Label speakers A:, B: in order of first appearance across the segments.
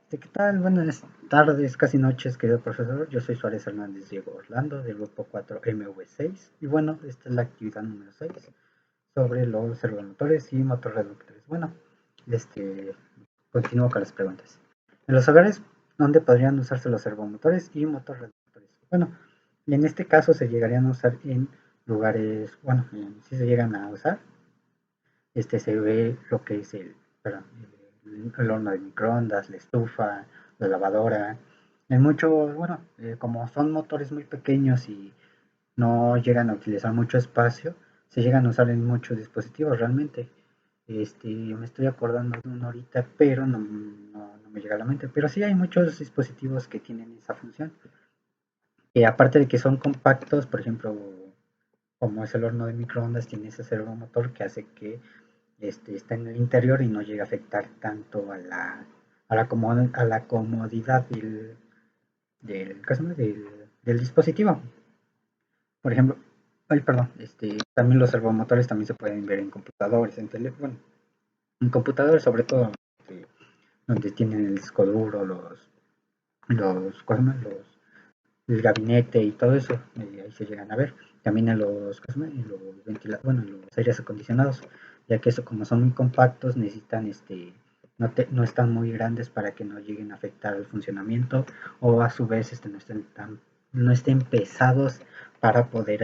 A: ¿Qué tal? Buenas tardes, casi noches, querido profesor. Yo soy Suárez Hernández Diego Orlando, del grupo 4MV6. Y bueno, esta es la actividad número 6 sobre los servomotores y motorreductores. Bueno, este, continúo con las preguntas. En los hogares, ¿dónde podrían usarse los servomotores y motorreductores? Bueno, y en este caso se llegarían a usar en lugares, bueno, si se llegan a usar, se ve lo que es perdón, el horno de microondas, la estufa, la lavadora. En muchos, bueno, como son motores muy pequeños y no llegan a utilizar mucho espacio, se llegan a usar en muchos dispositivos realmente. Me estoy acordando de uno ahorita, pero no me llega a la mente. Pero sí hay muchos dispositivos que tienen esa función. Aparte de que son compactos, por ejemplo, como es el horno de microondas, tiene ese servomotor que hace que está en el interior y no llega a afectar tanto a la comodidad ¿cómo se llama? Del dispositivo. Por ejemplo, ay, perdón, también los servomotores también se pueden ver en computadores, en teléfono, en computadores sobre todo, donde tienen el disco duro, ¿cómo se llama? El gabinete y todo eso, ahí se llegan a ver. También en los, ¿cómo se llama? En los bueno, en los aires acondicionados, ya que eso como son muy compactos, necesitan no están muy grandes para que no lleguen a afectar el funcionamiento, o a su vez no estén pesados para poder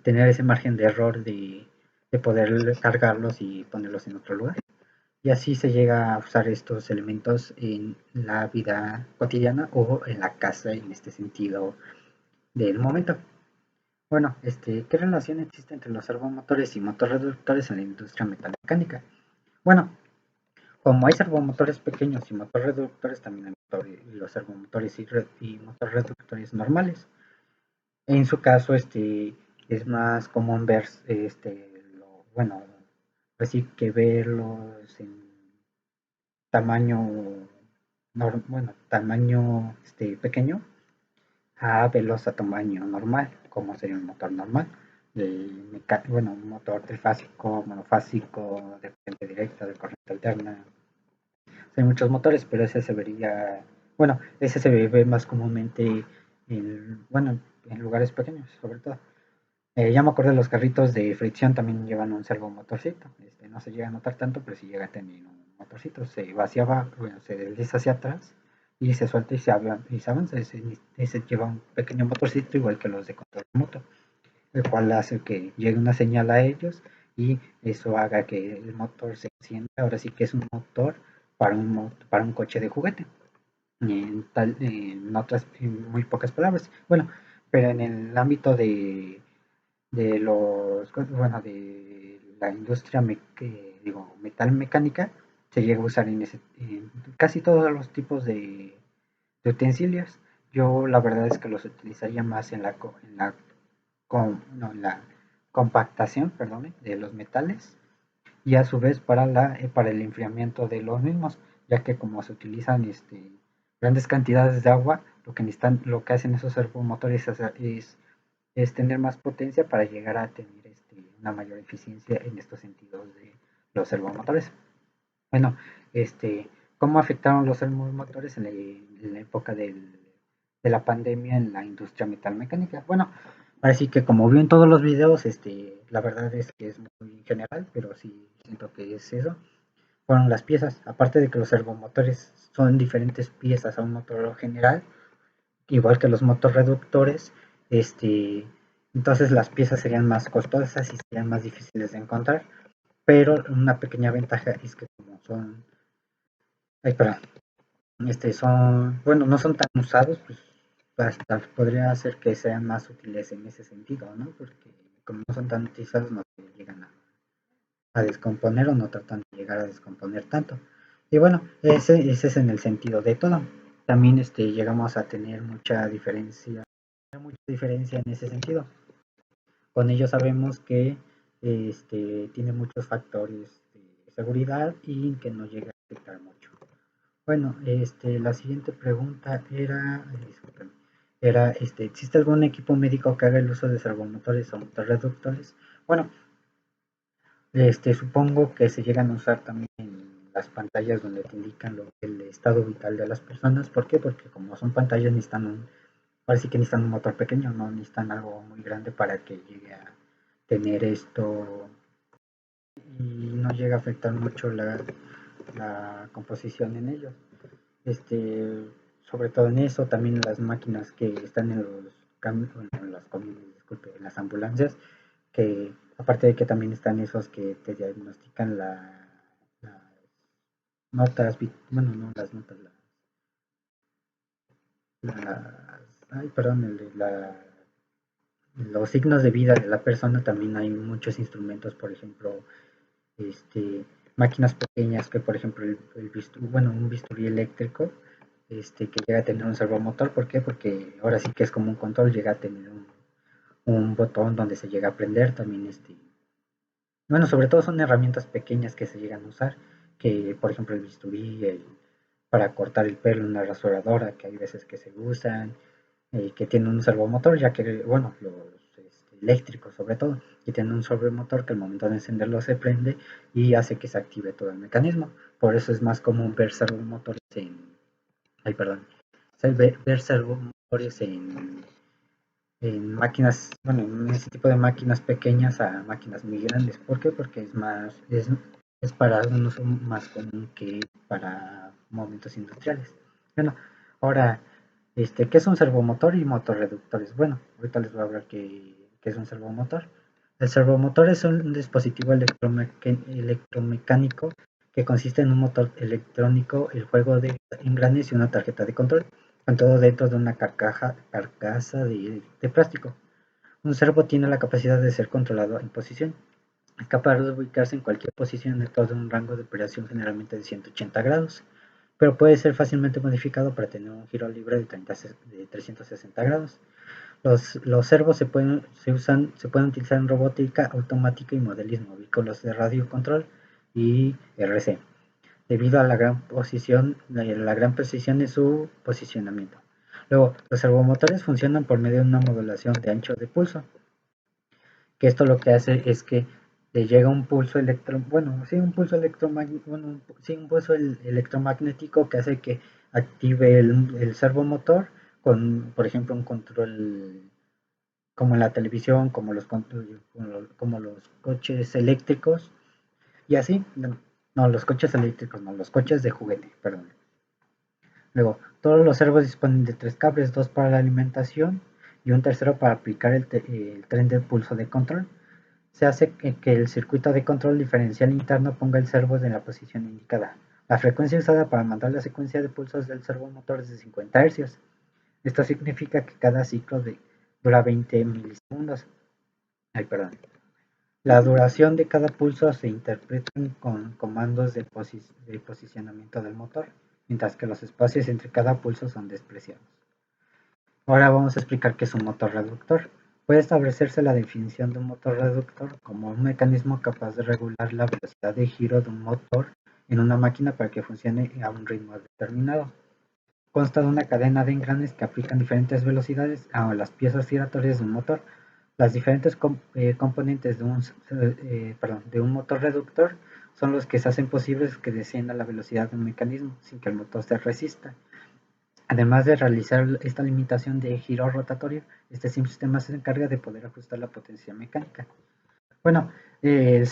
A: tener ese margen de error de poder cargarlos y ponerlos en otro lugar. Y así se llega a usar estos elementos en la vida cotidiana o en la casa en este sentido del momento. Bueno, ¿qué relación existe entre los servomotores y motorreductores en la industria metalmecánica? Bueno, como hay servomotores pequeños y motorreductores, también hay los servomotores y motorreductores normales. En su caso, es más común ver, bueno, así que verlos en tamaño, bueno, tamaño pequeño a verlos a tamaño normal, como sería un motor normal. Bueno, un motor trifásico, monofásico, de corriente directa, de corriente alterna. Hay muchos motores, pero bueno, ese se ve más comúnmente bueno, en lugares pequeños, sobre todo. Ya me acuerdo de los carritos de fricción también llevan un servomotorcito. No se llega a notar tanto, pero sí llega a tener un motorcito. Se va hacia abajo, bueno, se desliza hacia atrás y se suelta y se avanza. Ese lleva un pequeño motorcito igual que los de control remoto, el cual hace que llegue una señal a ellos y eso haga que el motor se encienda. Ahora sí que es un motor para un coche de juguete. En muy pocas palabras. Bueno, pero en el ámbito bueno, de la industria metal mecánica, se llega a usar en casi todos los tipos de utensilios. Yo la verdad es que los utilizaría más en la compactación, perdón, de los metales, y a su vez para el enfriamiento de los mismos, ya que como se utilizan grandes cantidades de agua, lo que hacen esos servomotores es tener más potencia para llegar a tener una mayor eficiencia en estos sentidos de los servomotores. Bueno, ¿cómo afectaron los servomotores en la época de la pandemia en la industria metalmecánica? Bueno, así que como vi en todos los videos, la verdad es que es muy general, pero sí siento que es eso. Fueron las piezas, aparte de que los servomotores son diferentes piezas a un motor general, igual que los motorreductores, entonces las piezas serían más costosas y serían más difíciles de encontrar, pero una pequeña ventaja es que como ay, perdón, bueno, no son tan usados, pues hasta podría hacer que sean más útiles en ese sentido, ¿no? Porque como no son tan utilizados, no se llegan a descomponer o no tratan de llegar a descomponer tanto. Y bueno, ese es en el sentido de todo. También llegamos a tener mucha diferencia en ese sentido. Con ello sabemos que tiene muchos factores de seguridad y que no llega a afectar mucho. Bueno, la siguiente pregunta ¿existe algún equipo médico que haga el uso de servomotores o motorreductores? Bueno, supongo que se llegan a usar también en las pantallas donde te indican el estado vital de las personas. ¿Por qué? Porque como son pantallas ahora sí que necesitan un motor pequeño, no necesitan algo muy grande para que llegue a tener esto y no llegue a afectar mucho la composición en ellos. Sobre todo en eso, también las máquinas que están en en las ambulancias, que aparte de que también están esos que te diagnostican las notas, bueno, no las notas, ay, perdón, los signos de vida de la persona. También hay muchos instrumentos, por ejemplo, máquinas pequeñas que, por ejemplo, un bisturí eléctrico, que llega a tener un servomotor. ¿Por qué? Porque ahora sí que es como un control, llega a tener un botón donde se llega a prender también. Bueno, sobre todo son herramientas pequeñas que se llegan a usar, que por ejemplo el bisturí, para cortar el pelo, una rasuradora, que hay veces que se usan, que tienen un servomotor, ya que, bueno, los eléctricos sobre todo, que tienen un servomotor que al momento de encenderlo se prende y hace que se active todo el mecanismo. Por eso es más común ver servomotores ay, perdón, ver servomotores en máquinas, bueno, en ese tipo de máquinas pequeñas a máquinas muy grandes. ¿Por qué? Porque es para un uso más común que para momentos industriales. Bueno, ahora, ¿qué es un servomotor y motorreductores? Bueno, ahorita les voy a hablar qué es un servomotor. El servomotor es un dispositivo electromecánico que consiste en un motor electrónico, el juego de engranes y una tarjeta de control, con todo dentro de una carcasa de plástico. Un servo tiene la capacidad de ser controlado en posición. Es capaz de ubicarse en cualquier posición dentro de un rango de operación generalmente de 180 grados, pero puede ser fácilmente modificado para tener un giro libre de 360 grados. Los servos se pueden utilizar en robótica, automática y modelismo, vehículos de radio control y RC, debido a la gran precisión de su posicionamiento. Luego, los servomotores funcionan por medio de una modulación de ancho de pulso, que esto lo que hace es que le llega un pulso electromagnético que hace que active el servomotor con, por ejemplo, un control como en la televisión, como los coches eléctricos y así. No, los coches eléctricos, no, los coches de juguete, perdón. Luego, todos los servos disponen de 3 cables, dos para la alimentación y un tercero para aplicar el tren de pulso de control. Se hace que el circuito de control diferencial interno ponga el servo en la posición indicada. La frecuencia usada para mandar la secuencia de pulsos del servomotor es de 50 Hz. Esto significa que cada ciclo dura 20 milisegundos. Ay, perdón. La duración de cada pulso se interpreta con comandos de posicionamiento del motor, mientras que los espacios entre cada pulso son despreciados. Ahora vamos a explicar qué es un motor reductor. Puede establecerse la definición de un motor reductor como un mecanismo capaz de regular la velocidad de giro de un motor en una máquina para que funcione a un ritmo determinado. Consta de una cadena de engranes que aplican diferentes velocidades a las piezas giratorias de un motor. Las diferentes componentes de un motor reductor son los que se hacen posibles que descienda la velocidad de un mecanismo sin que el motor se resista. Además de realizar esta limitación de giro rotatorio, este sistema se encarga de poder ajustar la potencia mecánica. Bueno, el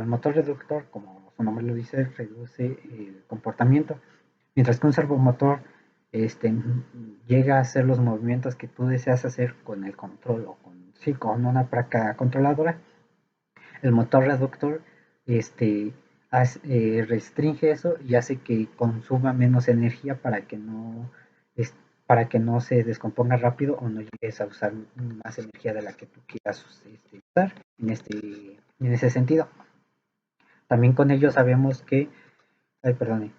A: motor reductor, como su nombre lo dice, reduce el comportamiento, mientras que un servomotor llega a hacer los movimientos que tú deseas hacer con el control o con una placa controladora. El motor reductor restringe eso y hace que consuma menos energía para que no se descomponga rápido o no llegues a usar más energía de la que tú quieras usar en ese sentido. También con ello sabemos que, ay, perdón,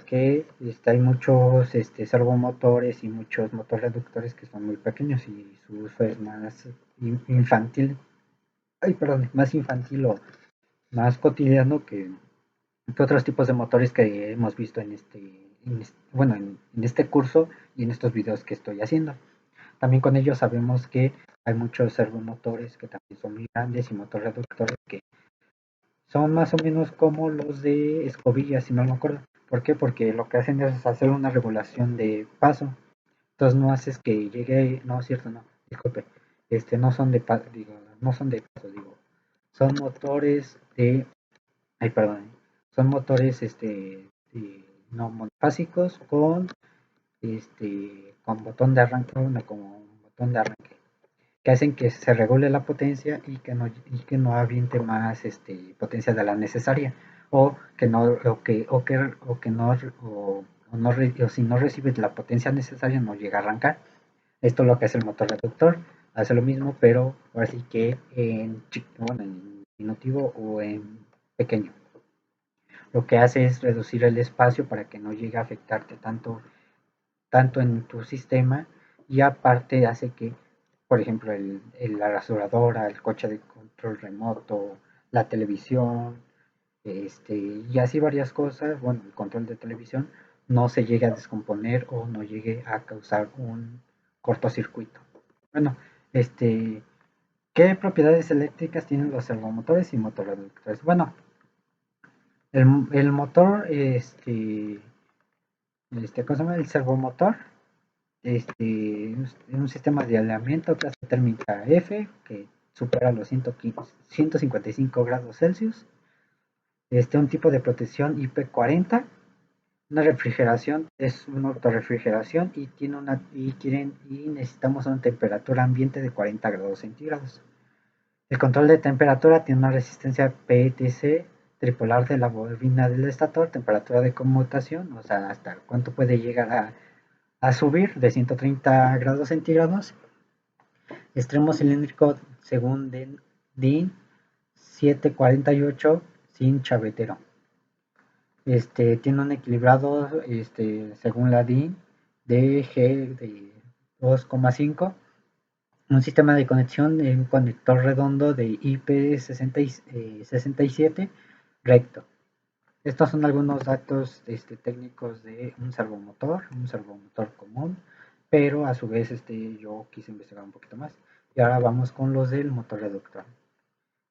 A: que hay muchos servomotores y muchos motores reductores que son muy pequeños y su uso es más infantil, más infantil o más cotidiano que otros tipos de motores que hemos visto en este curso y en estos videos que estoy haciendo. También con ello sabemos que hay muchos servomotores que también son muy grandes y motores reductores que Son más o menos como los de escobillas, si no me acuerdo. ¿Por qué? Porque lo que hacen es hacer una regulación de paso. Entonces no haces que llegue, no, es cierto, no, disculpe, no son de paso, digo, no son de paso, digo, son motores de, ay, perdón, son motores, no monofásicos con botón de arranque, no, como un botón de arranque, que hacen que se regule la potencia y que no aviente más, potencia de la necesaria, o que no, o que no, o si no recibe la potencia necesaria no llega a arrancar. Esto es lo que hace el motor reductor, hace lo mismo, pero ahora sí que bueno, en diminutivo o en pequeño. Lo que hace es reducir el espacio para que no llegue a afectarte tanto en tu sistema, y aparte hace que, por ejemplo, la rasuradora, el coche de control remoto, la televisión, y así varias cosas, bueno, el control de televisión no se llegue a descomponer o no llegue a causar un cortocircuito. Bueno, este, ¿qué propiedades eléctricas tienen los servomotores y motorreductores? Bueno, el motor, ¿cómo se llama? El servomotor, un sistema de aislamiento clase térmica F que supera los 155 grados Celsius, un tipo de protección IP40, una refrigeración, es una autorrefrigeración y necesitamos una temperatura ambiente de 40 grados centígrados. El control de temperatura tiene una resistencia PTC tripolar de la bobina del estator, temperatura de conmutación, o sea, hasta cuánto puede llegar a subir de 130 grados centígrados. Extremo cilíndrico según DIN 748 sin chavetero. Tiene un equilibrado, según la DIN, de G de 2,5. Un sistema de conexión en un conector redondo de IP67 recto. Estos son algunos datos, técnicos de un servomotor común, pero a su vez, yo quise investigar un poquito más. Y ahora vamos con los del motor reductor.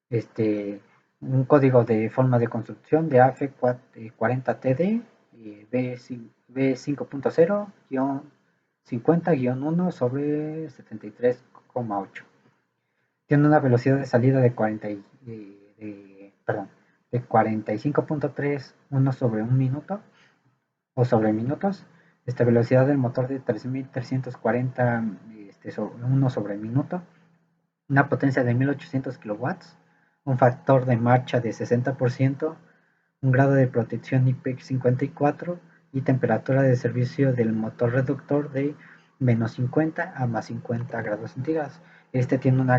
A: Este, un código de forma de construcción de AF40TD B5.0-50-1 sobre 73,8. Tiene una velocidad de salida de 45.31 sobre un minuto o sobre minutos. Velocidad del motor de 3340, 1 sobre minuto. Una potencia de 1800 kilowatts. Un factor de marcha de 60%. Un grado de protección IP54 y temperatura de servicio del motor reductor de menos 50 a más 50 grados centígrados. Este no tiene una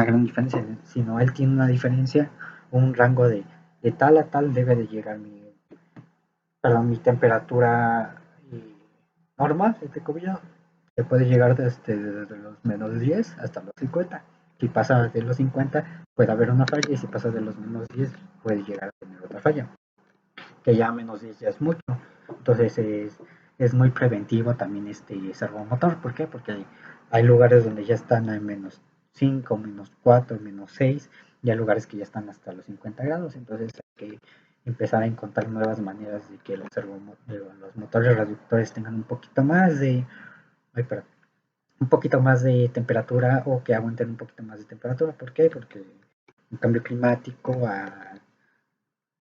A: gran diferencia, sino él tiene una diferencia, un rango de tal a tal debe de llegar mi temperatura normal, entre comillas, se puede llegar desde los menos 10 hasta los 50. Si pasa de los 50 puede haber una falla, y si pasa de los menos 10 puede llegar a tener otra falla, que ya menos 10 ya es mucho. Entonces es muy preventivo también este servomotor. ¿Por qué? Porque hay lugares donde ya están a menos 5, menos 4, menos 6, y hay lugares que ya están hasta los 50 grados. Entonces hay que empezar a encontrar nuevas maneras de que los motores reductores tengan un poquito más de temperatura, o que aguanten un poquito más de temperatura. ¿Por qué? Porque el cambio climático ha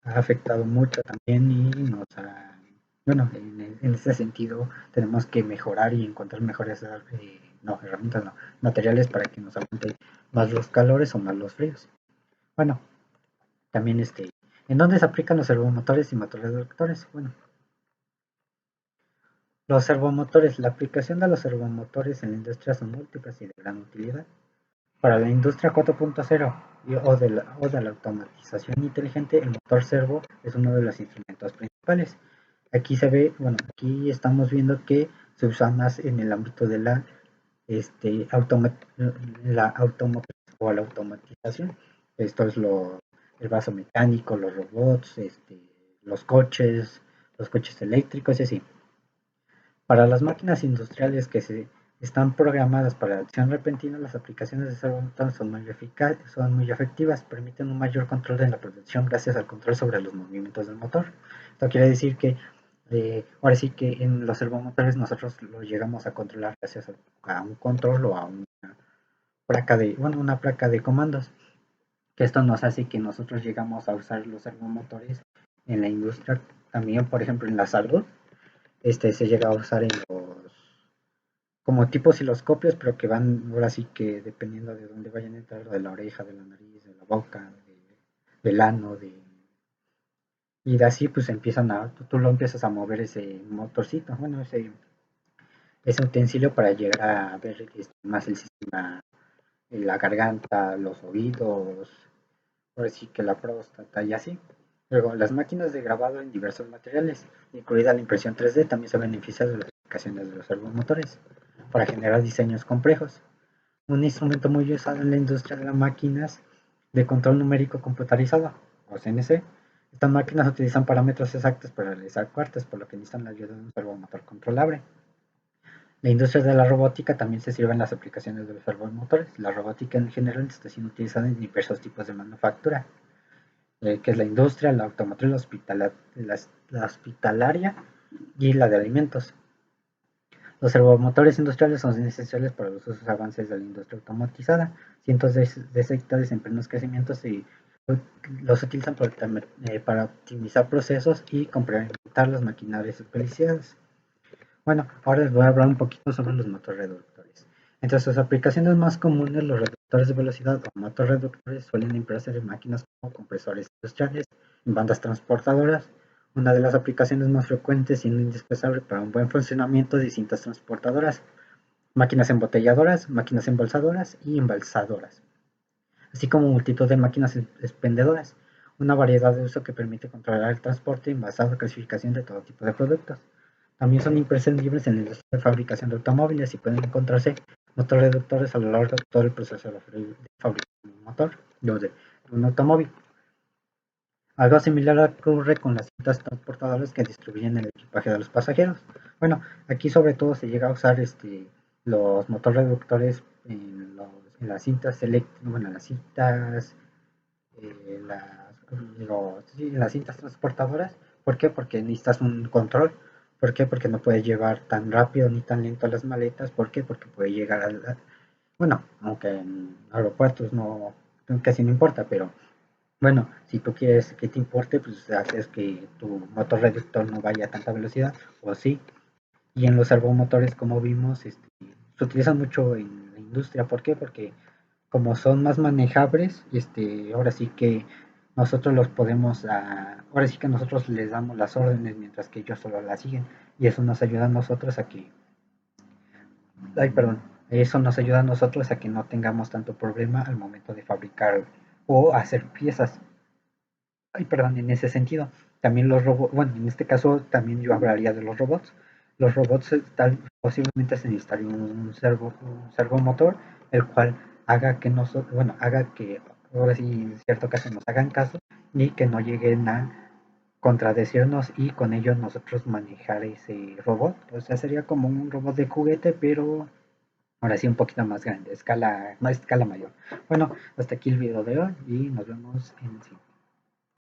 A: afectado mucho también, y bueno, en ese sentido tenemos que mejorar y encontrar mejores, no, herramientas, no, materiales para que nos aguante más los calores o más los fríos. Bueno, también ¿en dónde se aplican los servomotores y motores reductores? Bueno, los servomotores, la aplicación de los servomotores en la industria son múltiples y de gran utilidad. Para la industria 4.0 o de la automatización inteligente, el motor servo es uno de los instrumentos principales. Aquí se ve, bueno, aquí estamos viendo que se usa más en el ámbito de este, la automotriz o la automatización. Esto es el brazo mecánico, los robots, los coches eléctricos y así. Para las máquinas industriales están programadas para acción repentina, las aplicaciones de servomotor son muy efectivas, permiten un mayor control de la producción gracias al control sobre los movimientos del motor. Esto quiere decir que ahora sí que en los servomotores nosotros lo llegamos a controlar gracias a un control o a una placa de comandos, que esto nos hace que nosotros llegamos a usar los servomotores en la industria, también por ejemplo en la salud, se llega a usar en los como tipo osciloscopios, pero que van ahora sí que dependiendo de dónde vayan a entrar, de la oreja, de la nariz, de la boca, del ano, y de así pues empiezan tú lo empiezas a mover ese motorcito, bueno, ese utensilio para llegar a ver más el sistema, la garganta, los oídos, ahora sí que la próstata y así. Luego, las máquinas de grabado en diversos materiales, incluida la impresión 3D, también se benefician de las aplicaciones de los servomotores para generar diseños complejos. Un instrumento muy usado en la industria de las máquinas de control numérico computarizado, o CNC. Estas máquinas utilizan parámetros exactos para realizar cortes, por lo que necesitan la ayuda de un servomotor controlable. La industria de la robótica también se sirve en las aplicaciones de los servomotores. La robótica en general está siendo utilizada en diversos tipos de manufactura, que es la industria, la automotriz, la hospitalaria y la de alimentos. Los servomotores industriales son esenciales para los usos avances de la industria automatizada. Cientos de sectores en plenos crecimientos y los utilizan para optimizar procesos y complementar las maquinarias especializadas. Bueno, ahora les voy a hablar un poquito sobre los motorreductores. Entre sus aplicaciones más comunes, los reductores de velocidad o motorreductores suelen emplearse en máquinas como compresores industriales, en bandas transportadoras. Una de las aplicaciones más frecuentes, siendo indispensable para un buen funcionamiento de cintas transportadoras, máquinas embotelladoras, máquinas embolsadoras y embalsadoras, así como multitud de máquinas expendedoras, una variedad de uso que permite controlar el transporte, envasado, clasificación de todo tipo de productos. También son imprescindibles en la industria de fabricación de automóviles y pueden encontrarse motorreductores a lo largo de todo el proceso de fabricación de un motor, de un automóvil. Algo similar ocurre con las cintas transportadoras que distribuyen el equipaje de los pasajeros. Bueno, aquí sobre todo se llega a usar los motorreductores en las cintas bueno, las cintas, en las cintas transportadoras. ¿Por qué? Porque necesitas un control. ¿Por qué? Porque no puedes llevar tan rápido ni tan lento las maletas. ¿Por qué? Porque puede llegar bueno, aunque en aeropuertos no, casi no importa, pero bueno, si tú quieres que te importe, pues haces que tu motor reductor no vaya a tanta velocidad, o sí. Y en los servomotores, como vimos, se utilizan mucho en la industria. ¿Por qué? Porque como son más manejables, ahora sí que nosotros los podemos, ahora sí que nosotros les damos las órdenes mientras que ellos solo las siguen. Y eso nos ayuda a nosotros a que, ay, perdón, eso nos ayuda a nosotros a que no tengamos tanto problema al momento de fabricar o hacer piezas. Ay, perdón, en ese sentido. También los robots, bueno, en este caso también yo hablaría de los robots. Los robots posiblemente se necesitaría un servomotor, el cual haga que nosotros, bueno, haga que ahora sí en cierto caso nos hagan caso y que no lleguen a contradecirnos y con ello nosotros manejar ese robot. O sea, sería como un robot de juguete, pero ahora sí un poquito más grande, escala, más escala mayor. Bueno, hasta aquí el video de hoy y nos vemos en el siguiente.